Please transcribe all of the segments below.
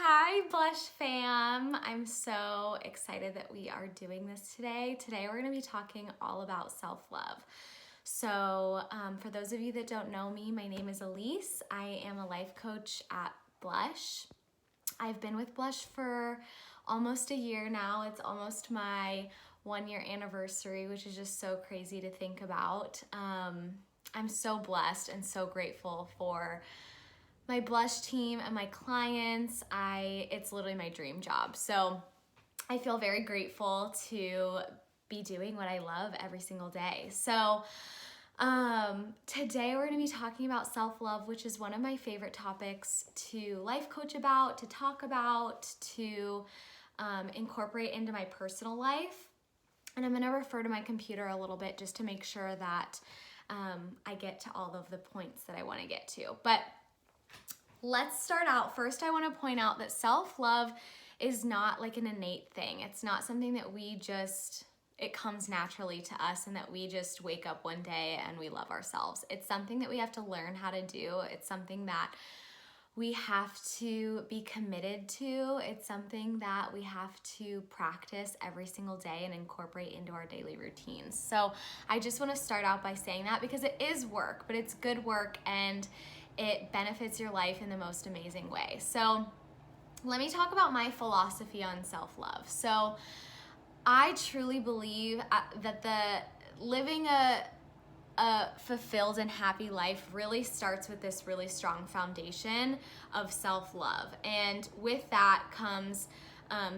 Hi, Blush fam. I'm so excited that we are doing this today. Today, we're going to be talking all about self-love. So, for those of you that don't know me, my name is Elise. I am a life coach at Blush. I've been with Blush for almost a year now. It's almost my 1-year anniversary, which is just so crazy to think about. I'm so blessed and so grateful for my Blush team and my clients. It's literally my dream job. So I feel very grateful to be doing what I love every single day. So today we're going to be talking about self-love, which is one of my favorite topics to life coach about, to talk about, to incorporate into my personal life. And I'm going to refer to my computer a little bit just to make sure that I get to all of the points that I want to get to. But let's start out. First, I want to point out that self-love is not like an innate thing. It's not something that it comes naturally to us and that we just wake up one day and we love ourselves. It's something that we have to learn how to do. It's something that we have to be committed to. It's something that we have to practice every single day and incorporate into our daily routines. So I just want to start out by saying that because it is work, but it's good work and it benefits your life in the most amazing way. So let me talk about my philosophy on self-love. So I truly believe that living a fulfilled and happy life really starts with this really strong foundation of self-love. And with that comes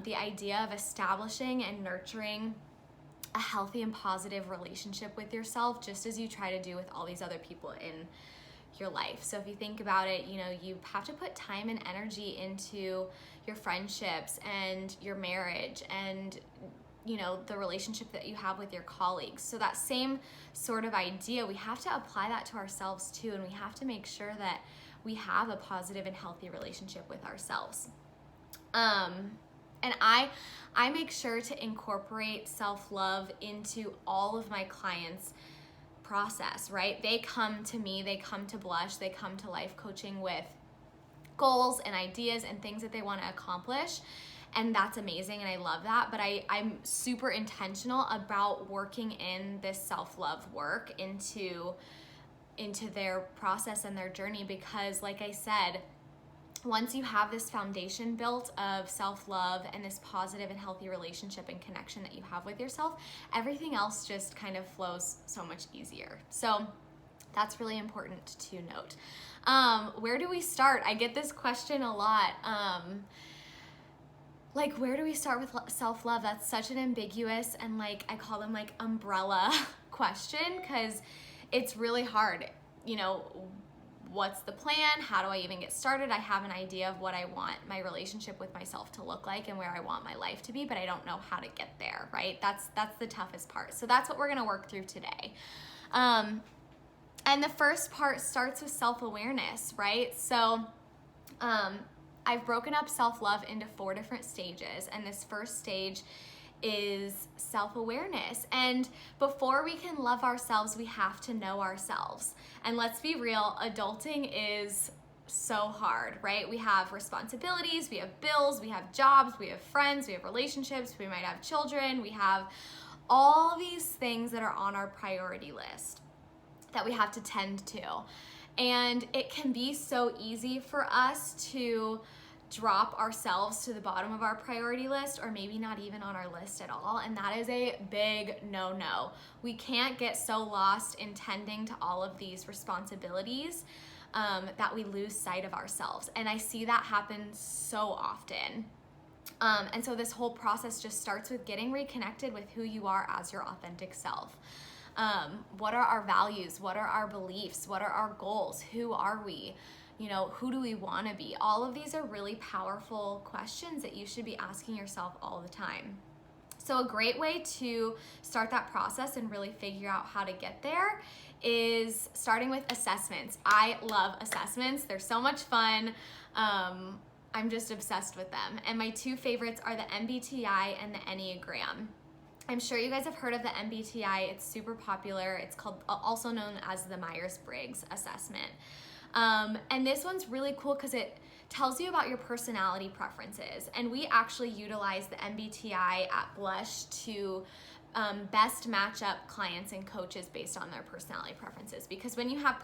the idea of establishing and nurturing a healthy and positive relationship with yourself, just as you try to do with all these other people in your life. So if you think about it, you have to put time and energy into your friendships and your marriage and the relationship that you have with your colleagues. So that same sort of idea, we have to apply that to ourselves too, and we have to make sure that we have a positive and healthy relationship with ourselves. And I make sure to incorporate self-love into all of my clients' process, right? They come to me, they come to Blush, they come to life coaching with goals and ideas and things that they want to accomplish. And that's amazing, and I love that. But I'm super intentional about working in this self-love work into their process and their journey, because like I said, once you have this foundation built of self-love and this positive and healthy relationship and connection that you have with yourself, everything else just kind of flows so much easier. So that's really important to note. Where do we start? I get this question a lot. Where do we start with self-love? That's such an ambiguous and I call them umbrella question, because it's really hard. What's the plan? How do I even get started? I have an idea of what I want my relationship with myself to look like and where I want my life to be, but I don't know how to get there, right? That's the toughest part. So that's what we're gonna work through today. And the first part starts with self-awareness, right? So I've broken up self-love into 4 different stages, and this first stage is self-awareness. And before we can love ourselves, we have to know ourselves. And let's be real, adulting is so hard, right? We have responsibilities, we have bills, we have jobs, we have friends, we have relationships, we might have children, we have all these things that are on our priority list that we have to tend to. And it can be so easy for us to drop ourselves to the bottom of our priority list, or maybe not even on our list at all. And that is a big no-no. We can't get so lost in tending to all of these responsibilities that we lose sight of ourselves. And I see that happen so often. And so this whole process just starts with getting reconnected with who you are as your authentic self. What are our values? What are our beliefs? What are our goals? Who are we? Who do we want to be? All of these are really powerful questions that you should be asking yourself all the time. So a great way to start that process and really figure out how to get there is starting with assessments. I love assessments. They're so much fun. I'm just obsessed with them. And my 2 favorites are the MBTI and the Enneagram. I'm sure you guys have heard of the MBTI. It's super popular. It's also known as the Myers-Briggs assessment. And this one's really cool because it tells you about your personality preferences. And we actually utilize the MBTI at Blush to best match up clients and coaches based on their personality preferences. Because when you have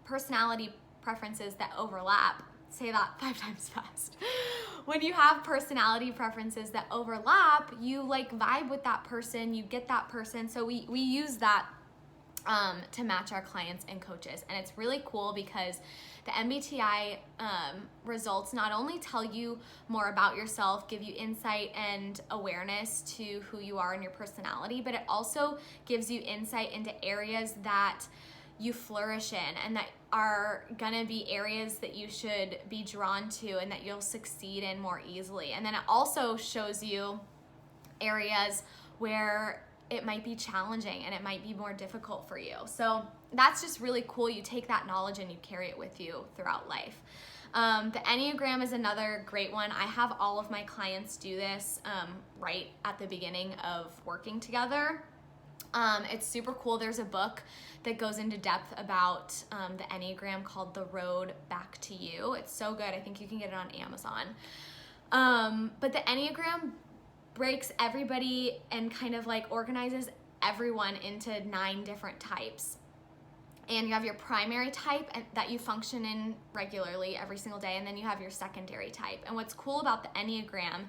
personality preferences that overlap, say that 5 times fast. When you have personality preferences that overlap, you like vibe with that person, you get that person. So we use that to match our clients and coaches. And it's really cool because the MBTI results not only tell you more about yourself, give you insight and awareness to who you are and your personality, but it also gives you insight into areas that you flourish in and that are gonna be areas that you should be drawn to and that you'll succeed in more easily. And then it also shows you areas where it might be challenging and it might be more difficult for you. So that's just really cool. You take that knowledge and you carry it with you throughout life. The Enneagram is another great one. I have all of my clients do this right at the beginning of working together. It's super cool. There's a book that goes into depth about the Enneagram called The Road Back to You. It's so good. I think you can get it on Amazon. But the Enneagram breaks everybody and kind of like organizes everyone into 9 different types. And you have your primary type that you function in regularly every single day, and then you have your secondary type. And what's cool about the Enneagram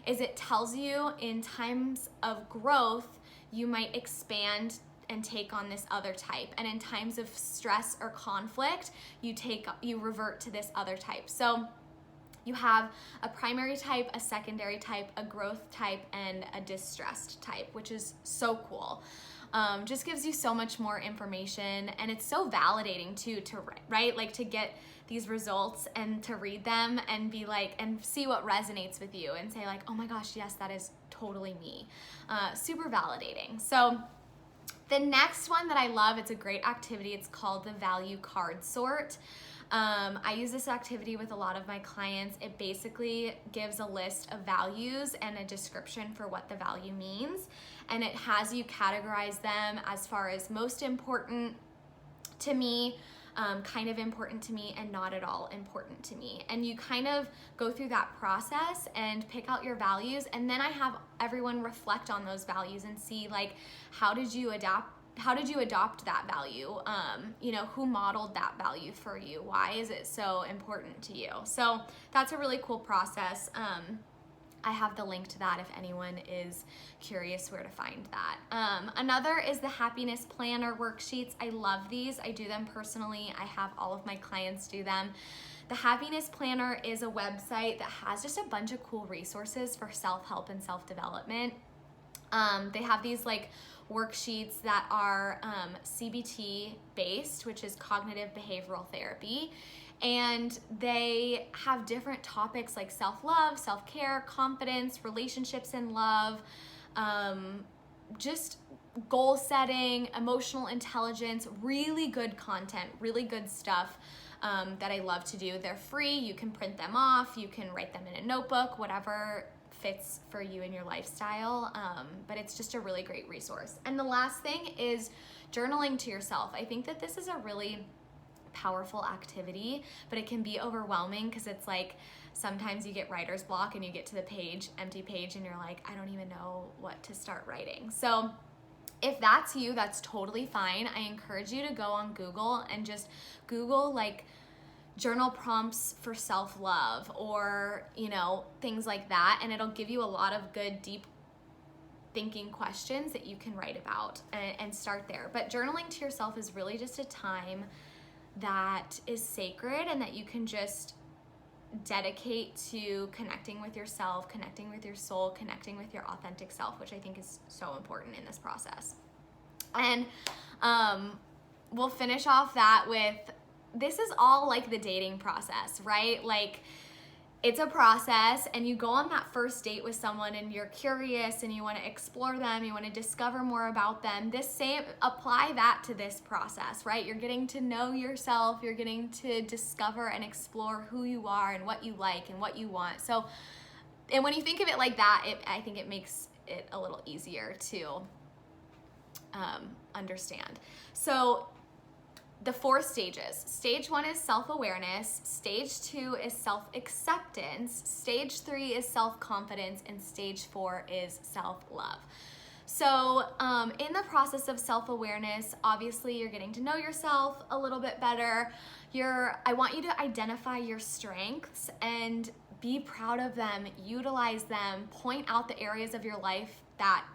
is it tells you in times of growth, you might expand and take on this other type. And in times of stress or conflict, you revert to this other type. So you have a primary type, a secondary type, a growth type, and a distressed type, which is so cool. Just gives you so much more information, and it's so validating too, to get these results and to read them and be like, and see what resonates with you and say like, oh my gosh, yes, that is totally me. Super validating. So the next one that I love, it's a great activity. It's called the value card sort. I use this activity with a lot of my clients. It basically gives a list of values and a description for what the value means. And it has you categorize them as far as most important to me, kind of important to me, and not at all important to me. And you kind of go through that process and pick out your values. And then I have everyone reflect on those values and see like, how did you adopt that value? Who modeled that value for you? Why is it so important to you? So that's a really cool process. I have the link to that if anyone is curious where to find that. Another is the happiness planner worksheets. I love these. I do them personally. I have all of my clients do them. The happiness planner is a website that has just a bunch of cool resources for self-help and self-development. They have these like worksheets that are CBT based, which is cognitive behavioral therapy. And they have different topics like self-love, self-care, confidence, relationships and love, just goal setting, emotional intelligence, really good content, really good stuff that I love to do. They're free. You can print them off. You can write them in a notebook, whatever fits for you and your lifestyle. But it's just a really great resource. And the last thing is journaling to yourself. I think that this is a really powerful activity, but it can be overwhelming because it's like sometimes you get writer's block and you get to the empty page, and you're like, I don't even know what to start writing. So if that's you, that's totally fine. I encourage you to go on Google and just Google like journal prompts for self-love or, things like that. And it'll give you a lot of good, deep thinking questions that you can write about and start there. But journaling to yourself is really just a time that is sacred and that you can just dedicate to connecting with yourself, connecting with your soul, connecting with your authentic self, which I think is so important in this process. And we'll finish off that with, this is all like the dating process, right? Like it's a process, and you go on that first date with someone and you're curious and you want to explore them, you want to discover more about them. Apply that to this process, right? You're getting to know yourself, you're getting to discover and explore who you are and what you like and what you want. So, and when you think of it like that, I think it makes it a little easier to understand. So the 4 stages. Stage 1 is self-awareness. Stage 2 is self-acceptance. Stage 3 is self-confidence. And stage 4 is self-love. So in the process of self-awareness, obviously you're getting to know yourself a little bit better. I want you to identify your strengths and be proud of them, utilize them, point out the areas of your life that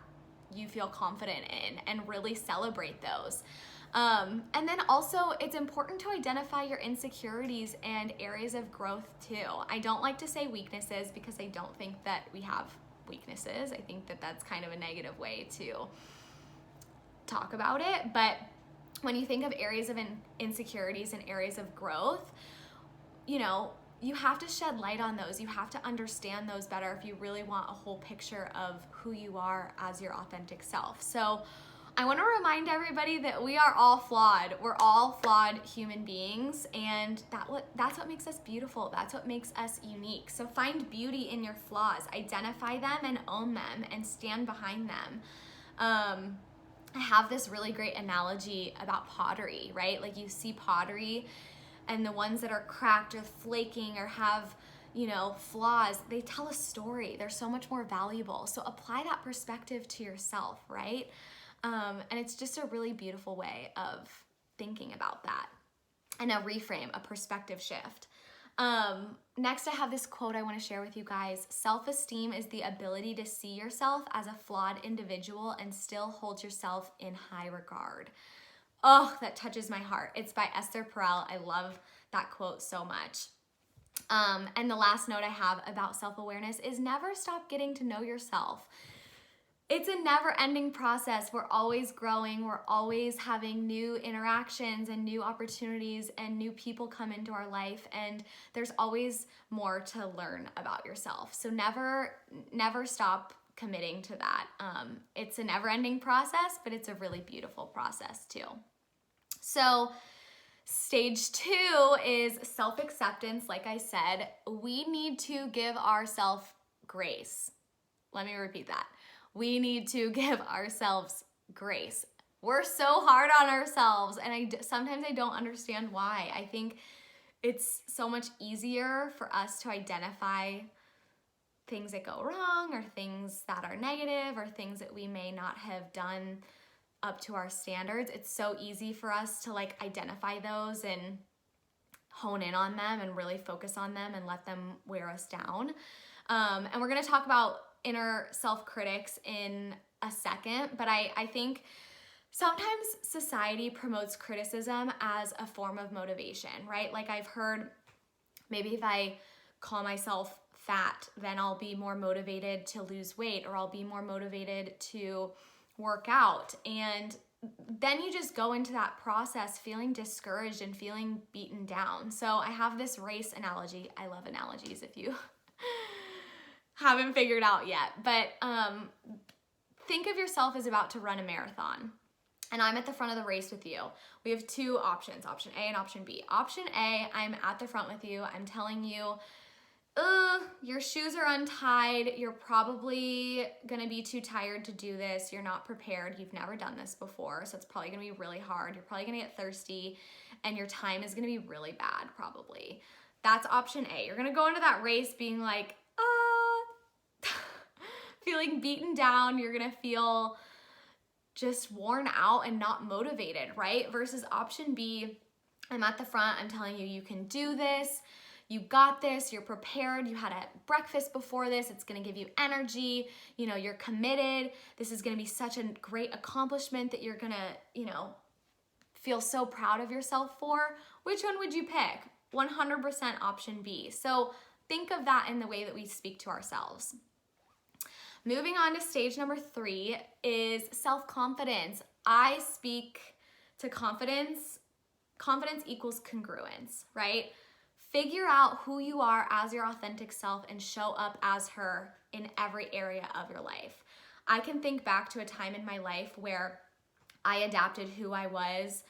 you feel confident in, and really celebrate those. And then also, it's important to identify your insecurities and areas of growth too. I don't like to say weaknesses because I don't think that we have weaknesses. I think that that's kind of a negative way to talk about it. But when you think of areas of insecurities and areas of growth, you know, you have to shed light on those. You have to understand those better if you really want a whole picture of who you are as your authentic self. So I want to remind everybody that we are all flawed. We're all flawed human beings, and that's what makes us beautiful. That's what makes us unique. So find beauty in your flaws, identify them and own them, and stand behind them. I have this really great analogy about pottery, right? Like, you see pottery, and the ones that are cracked or flaking or have, you know, flaws, they tell a story. They're so much more valuable. So apply that perspective to yourself, right? And it's just a really beautiful way of thinking about that. And a reframe, a perspective shift. Next, I have this quote I want to share with you guys. Self-esteem is the ability to see yourself as a flawed individual and still hold yourself in high regard. Oh, that touches my heart. It's by Esther Perel. I love that quote so much. And the last note I have about self-awareness is never stop getting to know yourself. It's a never-ending process. We're always growing. We're always having new interactions and new opportunities, and new people come into our life, and there's always more to learn about yourself. So never stop committing to that. It's a never-ending process, but it's a really beautiful process too. So stage 2 is self-acceptance. Like I said, we need to give ourselves grace. Let me repeat that. We need to give ourselves grace. We're so hard on ourselves, and sometimes I don't understand why. I think it's so much easier for us to identify things that go wrong, or things that are negative, or things that we may not have done up to our standards. It's so easy for us to like identify those and hone in on them and really focus on them and let them wear us down. And we're gonna talk about inner self-critics in a second, but I think sometimes society promotes criticism as a form of motivation, right? Like, I've heard, maybe if I call myself fat, then I'll be more motivated to lose weight, or I'll be more motivated to work out. And then you just go into that process feeling discouraged and feeling beaten down. So I have this race analogy. I love analogies if you haven't figured out yet. But think of yourself as about to run a marathon, and I'm at the front of the race with you. We have 2 options, option A and option B. Option A, I'm at the front with you. I'm telling you, your shoes are untied. You're probably gonna be too tired to do this. You're not prepared. You've never done this before, so it's probably gonna be really hard. You're probably gonna get thirsty, and your time is gonna be really bad, probably. That's option A. You're gonna go into that race being like, feeling beaten down. You're gonna feel just worn out and not motivated, right? Versus option B, I'm at the front. I'm telling you, you can do this. You got this, you're prepared, you had a breakfast before this, it's gonna give you energy, you know, you're committed, this is gonna be such a great accomplishment that you're gonna, you know, feel so proud of yourself for. Which one would you pick? 100% option B. So think of that in the way that we speak to ourselves. Moving on to stage number 3 is self-confidence. I speak to confidence. Confidence equals congruence, right? Figure out who you are as your authentic self and show up as her in every area of your life. I can think back to a time in my life where I adapted who I was,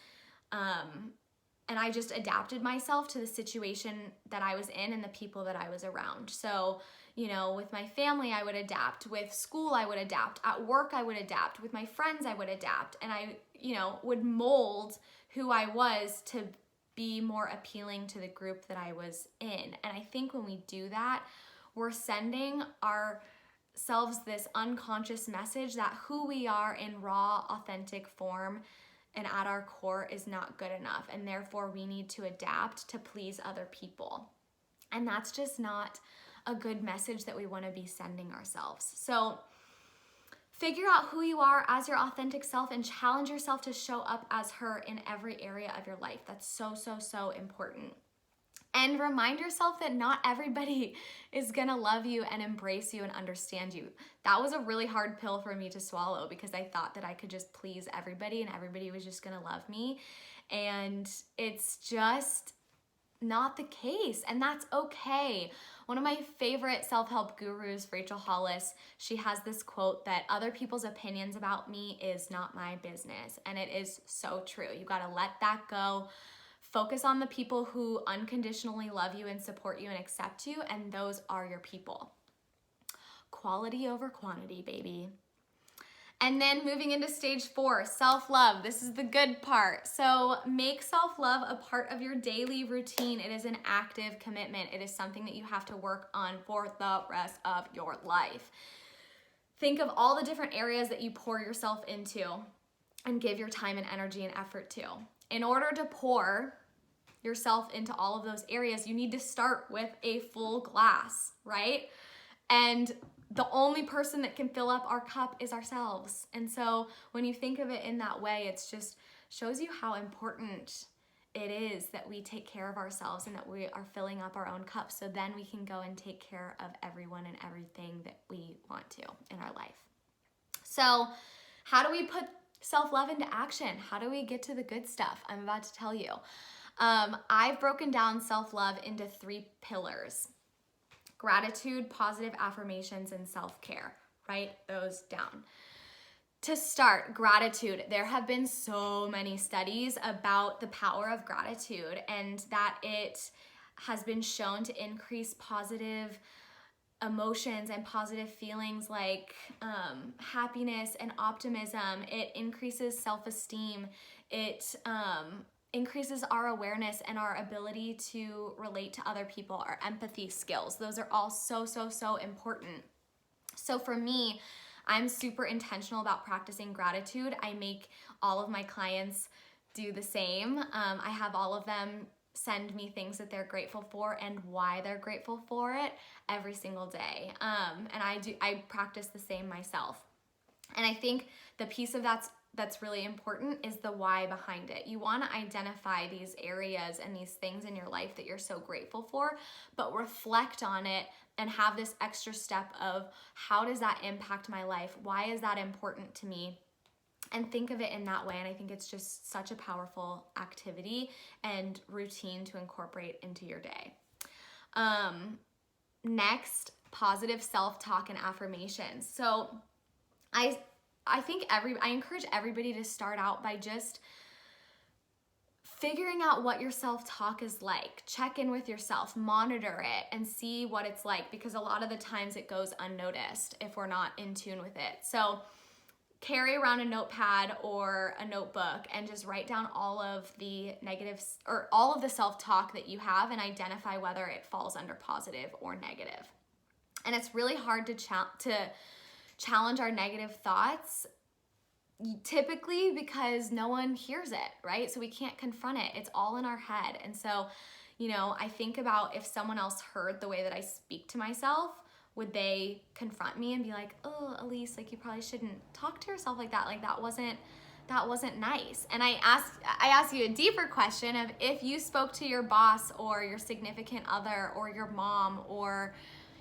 and I just adapted myself to the situation that I was in and the people that I was around. So, you know, with my family, I would adapt. With school, I would adapt. At work, I would adapt. With my friends, I would adapt. And I, you know, would mold who I was to be more appealing to the group that I was in. And I think when we do that, we're sending ourselves this unconscious message that who we are in raw, authentic form and at our core is not good enough. And therefore we need to adapt to please other people. And that's just not a good message that we want to be sending ourselves. So figure out who you are as your authentic self and challenge yourself to show up as her in every area of your life. That's so, so, so important. And remind yourself that not everybody is gonna love you and embrace you and understand you. That was a really hard pill for me to swallow because I thought that I could just please everybody and everybody was just gonna love me. And it's just not the case, and that's okay. One of my favorite self-help gurus, Rachel Hollis, she has this quote that other people's opinions about me is not my business, and it is so true. You gotta let that go. Focus on the people who unconditionally love you and support you and accept you, and those are your people. Quality over quantity, baby. And then moving into stage 4, self-love. This is the good part. So make self-love a part of your daily routine. It is an active commitment. It is something that you have to work on for the rest of your life. Think of all the different areas that you pour yourself into and give your time and energy and effort to. In order to pour yourself into all of those areas, you need to start with a full glass, right? And the only person that can fill up our cup is ourselves. And so when you think of it in that way, it's just shows you how important it is that we take care of ourselves and that we are filling up our own cup, so then we can go and take care of everyone and everything that we want to in our life. So how do we put self-love into action? How do we get to the good stuff? I'm about to tell you. I've broken down self-love into 3 pillars: gratitude, positive affirmations, and self-care. Write those down. To start, gratitude. There have been so many studies about the power of gratitude and that it has been shown to increase positive emotions and positive feelings like happiness and optimism. It increases self-esteem. It increases our awareness and our ability to relate to other people, our empathy skills. Those are all so, so, so important. So for me, I'm super intentional about practicing gratitude. I make all of my clients do the same. I have all of them send me things that they're grateful for and why they're grateful for it every single day. And I practice the same myself. And I think the piece of that's really important is the why behind it. You want to identify these areas and these things in your life that you're so grateful for, but reflect on it and have this extra step of how does that impact my life? Why is that important to me? And think of it in that way. And I think it's just such a powerful activity and routine to incorporate into your day. Next, positive self-talk and affirmations. So I encourage everybody to start out by just figuring out what your self-talk is like. Check in with yourself, monitor it, and see what it's like, because a lot of the times it goes unnoticed if we're not in tune with it. So carry around a notepad or a notebook and just write down all of the negatives or all of the self-talk that you have and identify whether it falls under positive or negative. And it's really hard to challenge our negative thoughts, typically because no one hears it, right? So we can't confront it. It's all in our head. And so, I think about if someone else heard the way that I speak to myself, would they confront me and be like, oh, Elise, like you probably shouldn't talk to yourself like that. Like that wasn't nice. And I ask you a deeper question of if you spoke to your boss or your significant other or your mom or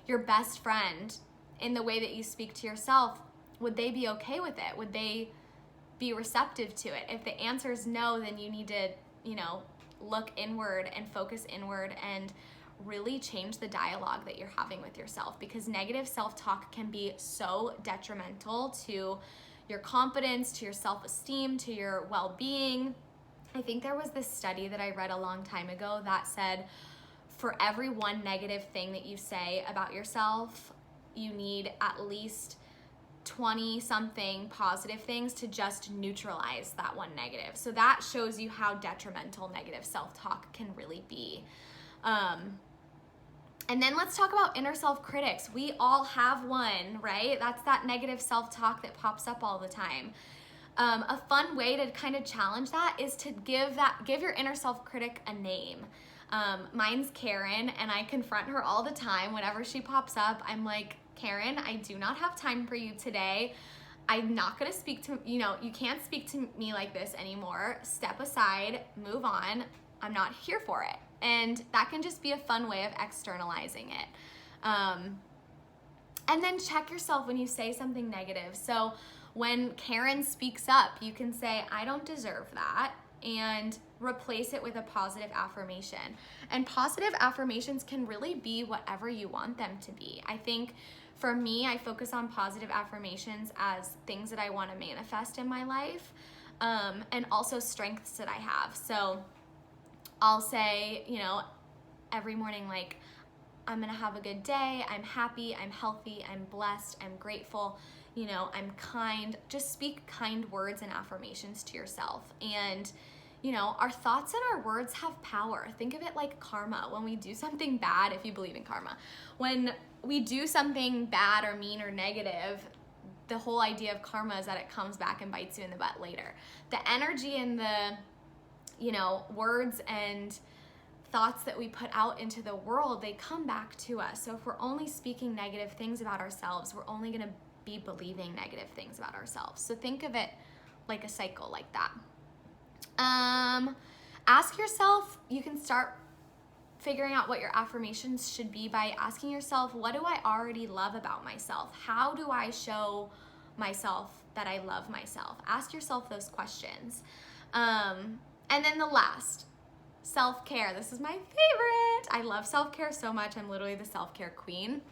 your best friend in the way that you speak to yourself, would they be okay with it? Would they be receptive to it? If the answer is no, then you need to, look inward and focus inward and really change the dialogue that you're having with yourself, because negative self-talk can be so detrimental to your confidence, to your self-esteem, to your well-being. I think there was this study that I read a long time ago that said for every one negative thing that you say about yourself, you need at least 20 something positive things to just neutralize that one negative. So that shows you how detrimental negative self-talk can really be. And then let's talk about inner self-critics. We all have one, right? That's that negative self-talk that pops up all the time. A fun way to kind of challenge that is to give your inner self-critic a name. Mine's Karen, and I confront her all the time. Whenever she pops up, I'm like, Karen, I do not have time for you today. I'm not gonna speak to, you can't speak to me like this anymore. Step aside, move on. I'm not here for it. And that can just be a fun way of externalizing it. And then check yourself when you say something negative. So when Karen speaks up, you can say, I don't deserve that, and replace it with a positive affirmation. And positive affirmations can really be whatever you want them to be. I think for me, I focus on positive affirmations as things that I want to manifest in my life, and also strengths that I have. So I'll say, every morning, like, I'm gonna have a good day, I'm happy, I'm healthy, I'm blessed, I'm grateful, I'm kind. Just speak kind words and affirmations to yourself. And, our thoughts and our words have power. Think of it like karma. When we do something bad, if you believe in karma, when we do something bad or mean or negative, the whole idea of karma is that it comes back and bites you in the butt later. The energy and the words and thoughts that we put out into the world, they come back to us. So if we're only speaking negative things about ourselves, we're only gonna be believing negative things about ourselves. So think of it like a cycle like that. Ask yourself, you can start figuring out what your affirmations should be by asking yourself, what do I already love about myself? How do I show myself that I love myself? Ask yourself those questions. And then the last, self-care. This is my favorite. I love self-care so much. I'm literally the self-care queen.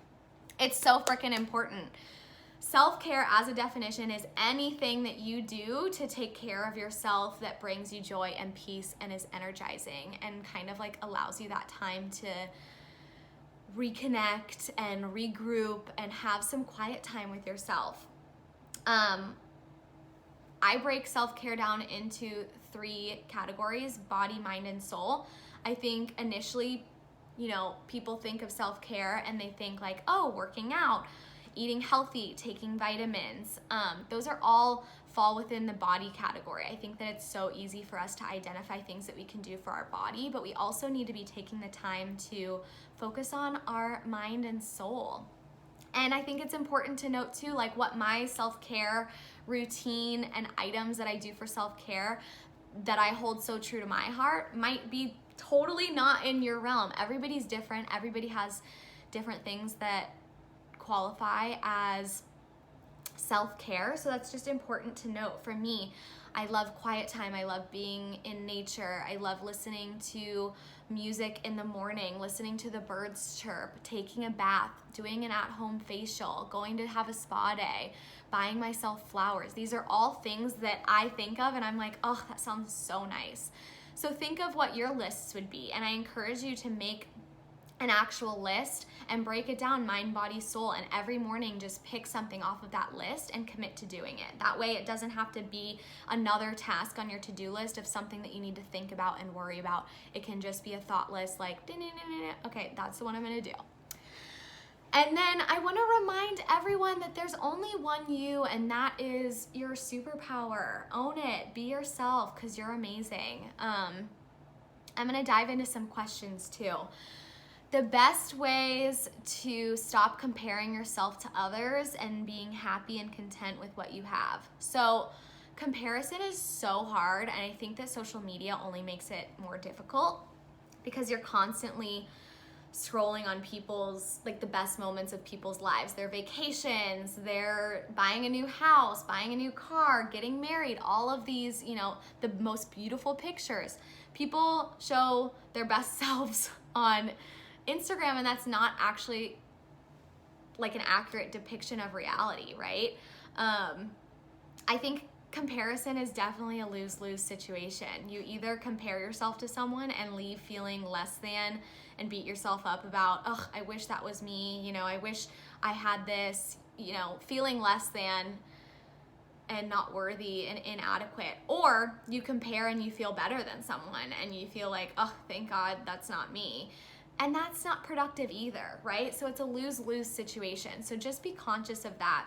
It's so freaking important. Self-care, as a definition, is anything that you do to take care of yourself that brings you joy and peace and is energizing and kind of like allows you that time to reconnect and regroup and have some quiet time with yourself. I break self-care down into 3 categories: body, mind, and soul. I think initially, people think of self-care and they think like, oh, working out, eating healthy, taking vitamins. Those are all fall within the body category. I think that it's so easy for us to identify things that we can do for our body, but we also need to be taking the time to focus on our mind and soul. And I think it's important to note too, like what my self-care routine and items that I do for self-care that I hold so true to my heart might be totally not in your realm. Everybody's different. Everybody has different things that qualify as self-care. So that's just important to note. For me, I love quiet time. I love being in nature. I love listening to music in the morning, listening to the birds chirp, taking a bath, doing an at-home facial, going to have a spa day, buying myself flowers. These are all things that I think of and I'm like, oh, that sounds so nice. So think of what your lists would be. And I encourage you to make an actual list and break it down, mind, body, soul, and every morning just pick something off of that list and commit to doing it. That way it doesn't have to be another task on your to-do list of something that you need to think about and worry about. It can just be a thought list like, okay, that's the one I'm gonna do. And then I wanna remind everyone that there's only one you, and that is your superpower. Own it, be yourself, because you're amazing. I'm gonna dive into some questions too. The best ways to stop comparing yourself to others and being happy and content with what you have. So comparison is so hard, and I think that social media only makes it more difficult because you're constantly scrolling on people's, like the best moments of people's lives, their vacations, they're buying a new house, buying a new car, getting married, all of these, the most beautiful pictures. People show their best selves on Instagram, and that's not actually like an accurate depiction of reality, right? I think comparison is definitely a lose-lose situation. You either compare yourself to someone and leave feeling less than and beat yourself up about, oh, I wish that was me, I wish I had this, feeling less than and not worthy and inadequate. Or you compare and you feel better than someone and you feel like, oh, thank God that's not me. And that's not productive either, right? So it's a lose-lose situation. So just be conscious of that.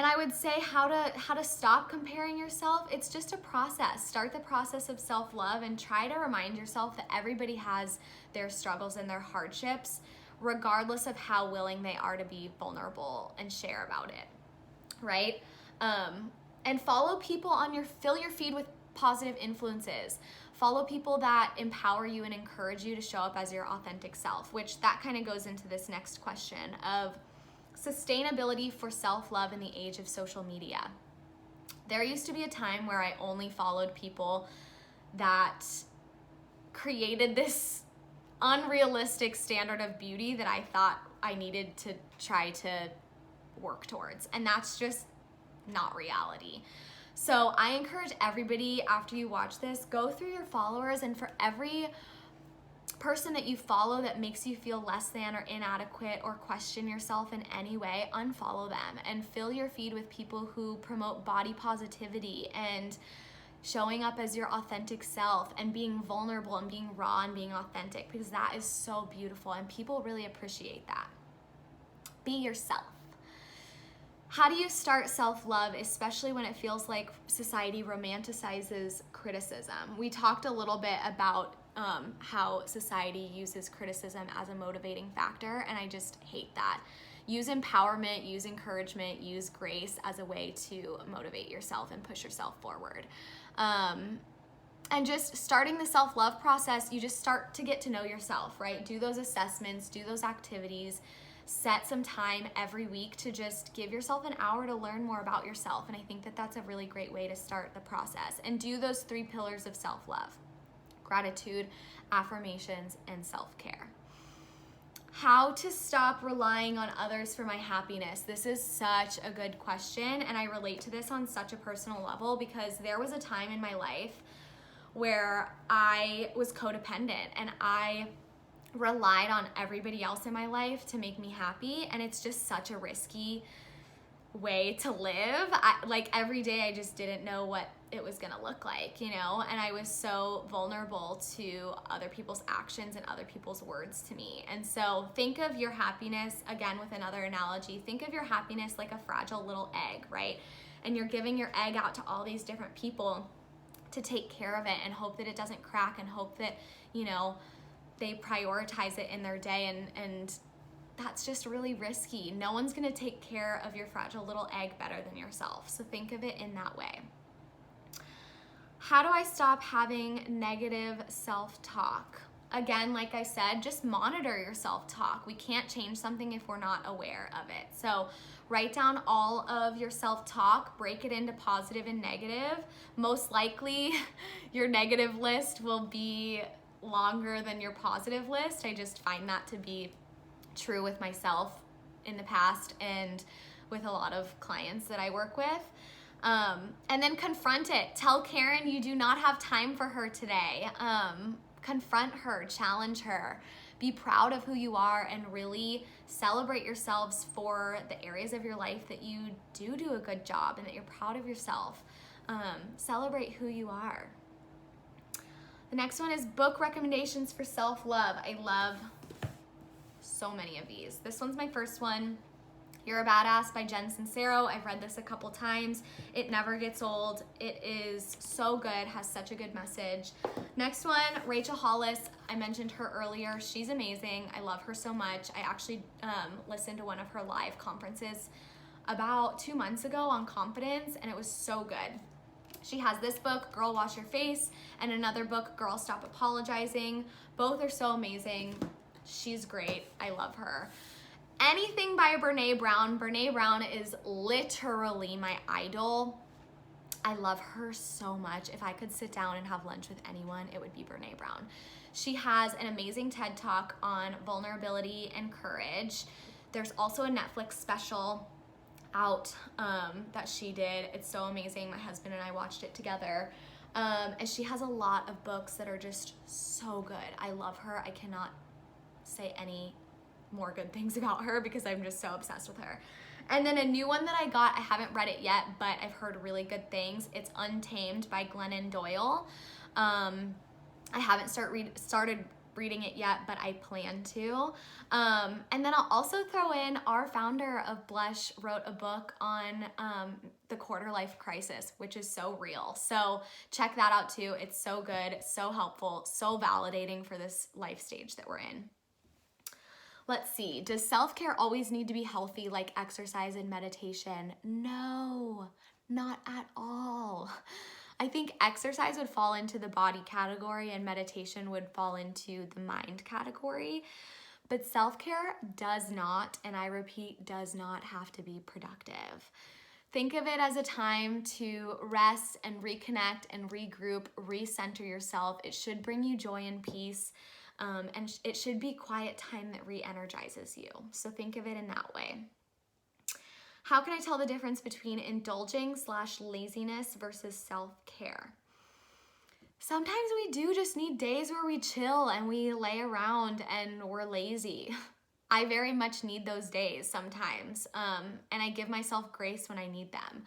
And I would say how to stop comparing yourself. It's just a process. Start the process of self-love and try to remind yourself that everybody has their struggles and their hardships, regardless of how willing they are to be vulnerable and share about it, right? And follow people fill your feed with positive influences. Follow people that empower you and encourage you to show up as your authentic self, which that kind of goes into this next question of sustainability for self-love in the age of social media. There used to be a time where I only followed people that created this unrealistic standard of beauty that I thought I needed to try to work towards. And that's just not reality. So I encourage everybody, after you watch this, go through your followers, and for every person that you follow that makes you feel less than or inadequate or question yourself in any way, unfollow them and fill your feed with people who promote body positivity and showing up as your authentic self and being vulnerable and being raw and being authentic, because that is so beautiful and people really appreciate that. Be yourself. How do you start self-love, especially when it feels like society romanticizes criticism? We talked a little bit about how society uses criticism as a motivating factor, and I just hate that. Use empowerment, use encouragement, use grace as a way to motivate yourself and push yourself forward. And just starting the self-love process, you just start to get to know yourself, right? Do those assessments, do those activities, set some time every week to just give yourself an hour to learn more about yourself. And I think that that's a really great way to start the process. And do those 3 pillars of self-love: gratitude, affirmations, and self-care. How to stop relying on others for my happiness. This is such a good question, and I relate to this on such a personal level because there was a time in my life where I was codependent and I relied on everybody else in my life to make me happy, and it's just such a risky way to live. Every day I just didn't know what it was gonna look like, and I was so vulnerable to other people's actions and other people's words to me. And so think of your happiness, again with another analogy, think of your happiness like a fragile little egg, right? And you're giving your egg out to all these different people to take care of it and hope that it doesn't crack and hope that, they prioritize it in their day, and that's just really risky. No one's gonna take care of your fragile little egg better than yourself. So think of it in that way. How do I stop having negative self-talk? Again, like I said, just monitor your self-talk. We can't change something if we're not aware of it. So write down all of your self-talk, break it into positive and negative. Most likely your negative list will be longer than your positive list. I just find that to be true with myself in the past and with a lot of clients that I work with. And then confront it. Tell Karen you do not have time for her today. Confront her, challenge her. Be proud of who you are and really celebrate yourselves for the areas of your life that you do a good job and that you're proud of yourself. Celebrate who you are. The next one is book recommendations for self-love. I love so many of these. This one's my first one. You're a Badass by Jen Sincero. I've read this a couple times. It never gets old. It is so good, has such a good message. Next one, Rachel Hollis. I mentioned her earlier. She's amazing. I love her so much. I actually listened to one of her live conferences about 2 months ago on confidence, and it was so good. She has this book, Girl Wash Your Face, and another book, Girl Stop Apologizing. Both are so amazing. She's great. I love her. Anything by Brene Brown. Brene Brown is literally my idol. I love her so much. If I could sit down and have lunch with anyone, it would be Brene Brown. She has an amazing TED Talk on vulnerability and courage. There's also a Netflix special out that she did. It's so amazing. My husband and I watched it together. And she has a lot of books that are just so good. I love her. I cannot say any more good things about her because I'm just so obsessed with her. And then a new one that I got, I haven't read it yet, but I've heard really good things. It's Untamed by Glennon Doyle. I haven't started reading it yet, but I plan to. And then I'll also throw in, our founder of Blush wrote a book on the quarter life crisis, which is so real. So check that out too. It's so good, so helpful, so validating for this life stage that we're in. Let's see, does self-care always need to be healthy, like exercise and meditation? No, not at all. I think exercise would fall into the body category and meditation would fall into the mind category. But self-care does not, and I repeat, does not have to be productive. Think of it as a time to rest and reconnect and regroup, recenter yourself. It should bring you joy and peace. And it should be quiet time that re-energizes you. So think of it in that way. How can I tell the difference between indulging/laziness versus self-care? Sometimes we do just need days where we chill and we lay around and we're lazy. I very much need those days sometimes. And I give myself grace when I need them.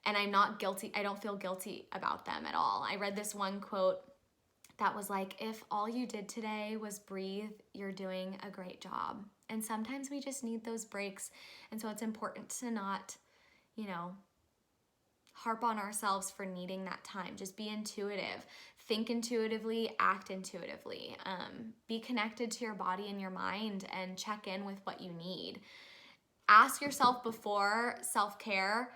And I'm not guilty. I don't feel guilty about them at all. I read this one quote that was like, if all you did today was breathe, you're doing a great job. And sometimes we just need those breaks. And so it's important to not, harp on ourselves for needing that time. Just be intuitive. Think intuitively, act intuitively. Be connected to your body and your mind and check in with what you need. Ask yourself before self-care,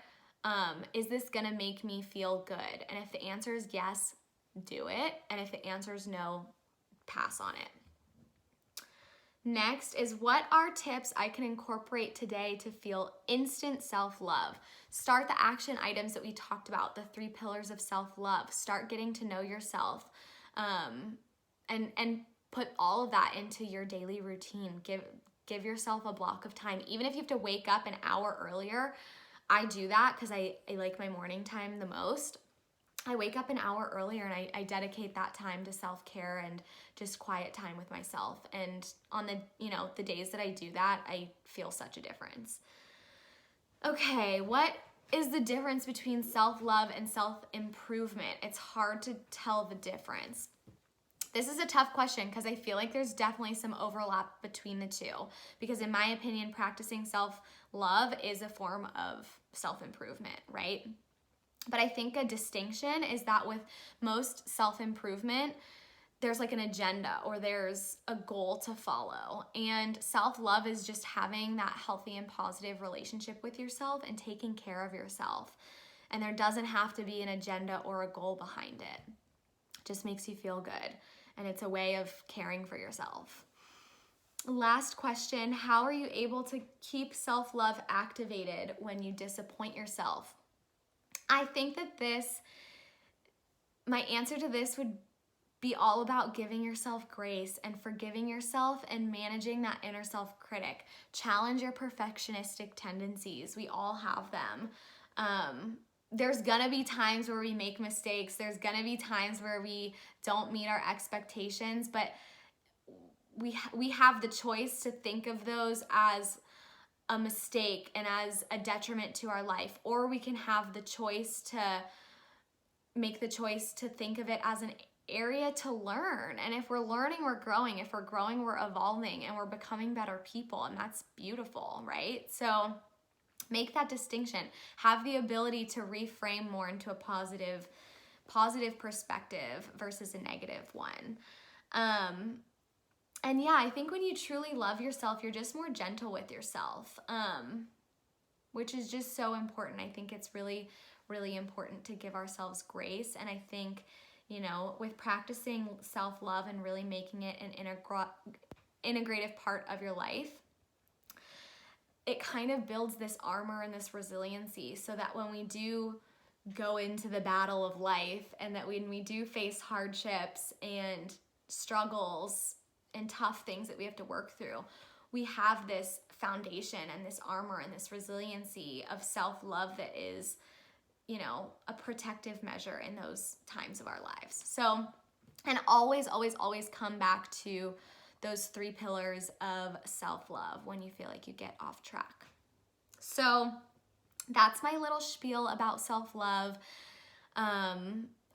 is this gonna make me feel good? And if the answer is yes, do it. And if the answer is no, pass on it. Next is, what are tips I can incorporate today to feel instant self-love? Start the action items that we talked about, the 3 pillars of self-love. Start getting to know yourself, and put all of that into your daily routine. Give yourself a block of time. Even if you have to wake up an hour earlier, I do that because I like my morning time the most. I wake up an hour earlier and I dedicate that time to self-care and just quiet time with myself. And on the days that I do that, I feel such a difference. Okay, what is the difference between self-love and self-improvement? It's hard to tell the difference. This is a tough question because I feel like there's definitely some overlap between the two. Because in my opinion, practicing self-love is a form of self-improvement, right? But I think a distinction is that with most self-improvement, there's like an agenda or there's a goal to follow. And self-love is just having that healthy and positive relationship with yourself and taking care of yourself. And there doesn't have to be an agenda or a goal behind it. It just makes you feel good. And it's a way of caring for yourself. Last question, how are you able to keep self-love activated when you disappoint yourself? I think that my answer to this would be all about giving yourself grace and forgiving yourself and managing that inner self-critic. Challenge your perfectionistic tendencies. We all have them. There's gonna be times where we make mistakes. There's gonna be times where we don't meet our expectations, but we have the choice to think of those as a mistake and as a detriment to our life, or we can have the choice to make the choice to think of it as an area to learn. And if we're learning, we're growing. If we're growing, we're evolving and we're becoming better people, and that's beautiful, right? So make that distinction. Have the ability to reframe more into a positive perspective versus a negative one. And yeah, I think when you truly love yourself, you're just more gentle with yourself, which is just so important. I think it's really, really important to give ourselves grace. And I think, with practicing self-love and really making it an integrative part of your life, it kind of builds this armor and this resiliency so that when we do go into the battle of life and that when we do face hardships and struggles and tough things that we have to work through, we have this foundation and this armor and this resiliency of self-love that is, a protective measure in those times of our lives. So, and always, always, always come back to those 3 pillars of self-love when you feel like you get off track. So that's my little spiel about self-love.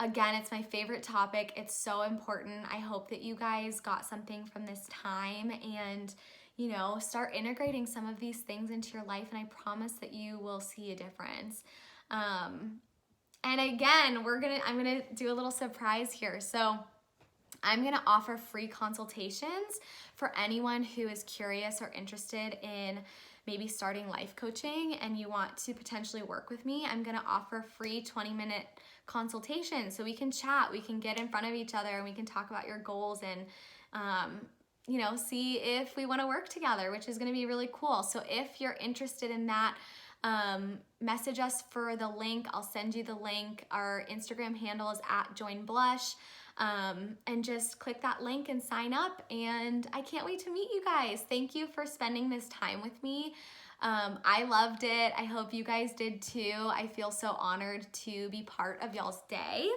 Again, it's my favorite topic. It's so important. I hope that you guys got something from this time and, you know, start integrating some of these things into your life, and I promise that you will see a difference. And again, I'm gonna do a little surprise here. So I'm gonna offer free consultations for anyone who is curious or interested in maybe starting life coaching and you want to potentially work with me. I'm gonna offer free 20-minute consultations so we can chat, we can get in front of each other, and we can talk about your goals and you know, see if we wanna work together, which is gonna be really cool. So if you're interested in that, message us for the link. I'll send you the link. Our Instagram handle is @joinblush. And just click that link and sign up. And I can't wait to meet you guys. Thank you for spending this time with me. I loved it. I hope you guys did too. I feel so honored to be part of y'all's day.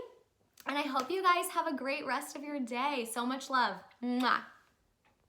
And I hope you guys have a great rest of your day. So much love. Mwah.